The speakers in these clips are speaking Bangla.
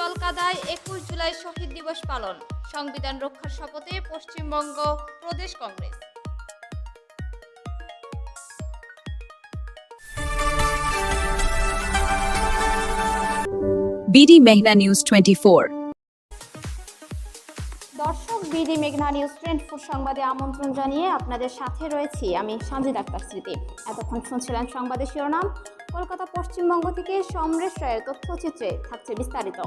জলকাদায় ২১ জুলাই শহীদ দিবস পালন, সংবিধান রক্ষার শপথে পশ্চিমবঙ্গ প্রদেশ কংগ্রেস। বিডি মেঘনা নিউজ 24। দর্শক, বিডি মেঘনা নিউজ 24 সংবাদে আমন্ত্রণ জানিয়ে আপনাদের সাথে রয়েছি আমি সানজিদ আক্তার স্মৃতি। এতক্ষণ শুনছিলেন সংবাদের শিরোনাম। কলকাতা পশ্চিমবঙ্গ থেকে সমরেশ রায়ের তথ্যচিত্রে থাকছে বিস্তারিত।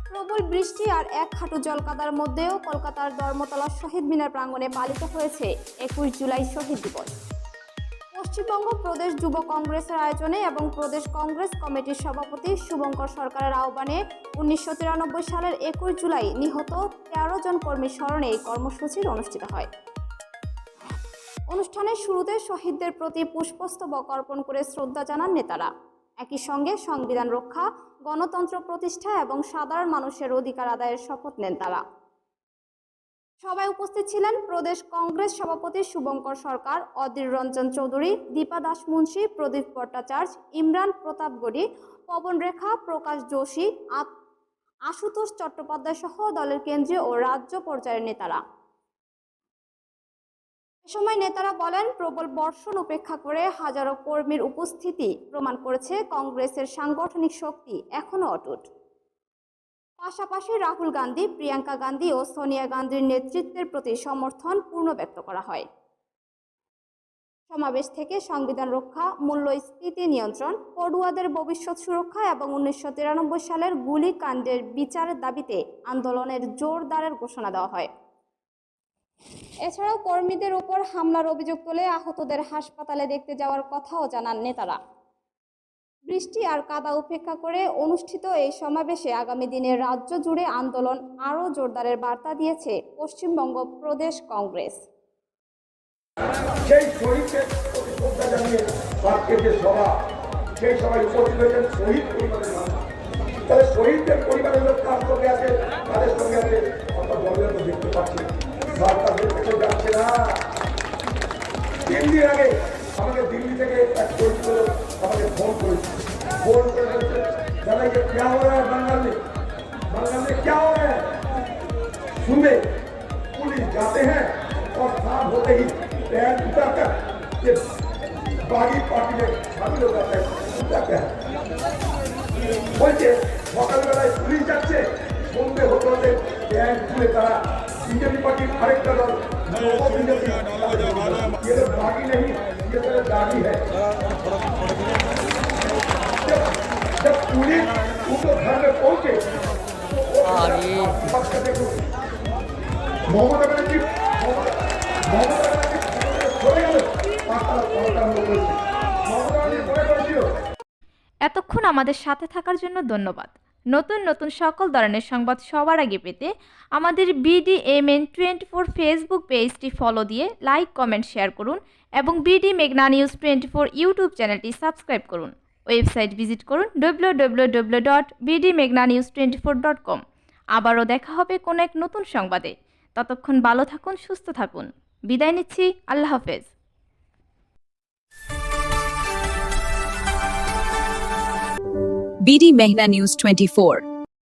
প্রবল বৃষ্টি আর এক হাঁটু জলকাদার মধ্যেও কলকাতার ধর্মতলা শহীদ মিনার প্রাঙ্গণে পালিত হয়েছে ২১ জুলাই শহীদ দিবস। পশ্চিমবঙ্গ প্রদেশ যুব কংগ্রেসের আয়োজনে এবং প্রদেশ কংগ্রেস কমিটির সভাপতি শুভঙ্কর সরকারের আহ্বানে ১৯৯৩ সালের ২১ জুলাই নিহত ১৩ জন কর্মীর স্মরণে এই কর্মসূচির অনুষ্ঠিত হয়। অনুষ্ঠানের শুরুতে শহীদদের প্রতি পুষ্পস্তবক অর্পণ করে শ্রদ্ধা জানান নেতারা। একই সঙ্গে সংবিধান রক্ষা, গণতন্ত্র প্রতিষ্ঠা এবং সাধারণ মানুষের অধিকার আদায়ের শপথ নেন তারা। সবাই উপস্থিত ছিলেন প্রদেশ কংগ্রেস সভাপতি শুভঙ্কর সরকার, অধীর রঞ্জন চৌধুরী, দীপা দাস মুন্সি, প্রদীপ ভট্টাচার্য, ইমরান প্রতাপগড়ি, পবন রেখা, প্রকাশ যোশী, আশুতোষ চট্টোপাধ্যায় সহ দলের কেন্দ্রীয় ও রাজ্য পর্যায়ের নেতারা। এ সময় নেতারা বলেন, প্রবল বর্ষণ উপেক্ষা করে হাজারো কর্মীর উপস্থিতি প্রমাণ করেছে কংগ্রেসের সাংগঠনিক শক্তি এখনো অটুট। পাশাপাশি রাহুল গান্ধী, প্রিয়াঙ্কা গান্ধী ও সোনিয়া গান্ধীর নেতৃত্বের প্রতি সমর্থন পূর্ণ ব্যক্ত করা হয়। সমাবেশ থেকে সংবিধান রক্ষা, মূল্যস্ফীতি নিয়ন্ত্রণ, পড়ুয়াদের ভবিষ্যৎ সুরক্ষা এবং ১৯৯৩ সালের গুলিকাণ্ডের বিচারের দাবিতে আন্দোলনের জোরদারের ঘোষণা দেওয়া হয়। এছাড়াও কর্মীদের ওপর হামলার অভিযোগ তুলে আহতদের হাসপাতালে দেখতে যাওয়ার কথাও জানান নেতারা। বৃষ্টি আর কাদা উপেক্ষা করে অনুষ্ঠিত এই সমাবেশে আগামী দিনে রাজ্য জুড়ে আন্দোলন আরও জোরদারের বার্তা দিয়েছে পশ্চিমবঙ্গ প্রদেশ কংগ্রেস। সেই শহীদদের প্রতি শ্রদ্ধা জানিয়ে আজকের যে সভা, সেই সভায় উপস্থিত হয়েছেন শহীদ পরিবারের মানুষ। তাহলে শহীদদের পরিবারের লোক কার সঙ্গে আছে, তাদের সঙ্গে আছে, অর্থাৎ দলের তো দেখতে পাচ্ছি তাদের কাছে যাচ্ছে না। ৩ দিন আগে আমাকে দিল্লি থেকে এক পরিচিত লোক আমাকে ফোন করে বলছে, দাদা ये क्या हो रहा है बंगाल में क्या हो रहा है। सुने पुलिस जाते हैं और साथ होते ही पैर उतारकर ये बागी पार्टी में शामिल हो जाता है। क्या है বলছে সকালবেলায় পুলিশ যাচ্ছে, সন্ধ্যে হতে হতে ব্যাংক খুলে তারা বিজেপি পার্টির আরেকটা দল ये तो बागी नहीं, ये तो दागी है। जब पुलिस उनको घर में पहुंचे तो ममता बनर्जी চলে গেল। এতক্ষণ আমাদের সাথে থাকার জন্য ধন্যবাদ। নতুন নতুন সকল ধরনের সংবাদ সবার আগে পেতে আমাদের BDMN 24 ফেসবুক পেজটি ফলো দিয়ে লাইক, কমেন্ট, শেয়ার করুন এবং বিডি মেঘনা নিউজ 24 ইউটিউব চ্যানেলটি সাবস্ক্রাইব করুন। ওয়েবসাইট ভিজিট করুন www.bdmeghnanews24.com। আবারও দেখা হবে কোনো এক নতুন সংবাদে। ততক্ষণ ভালো থাকুন, সুস্থ থাকুন। বিদায় নিচ্ছি, আল্লাহ হাফেজ। বিডি মেঘনা নিউজ 24।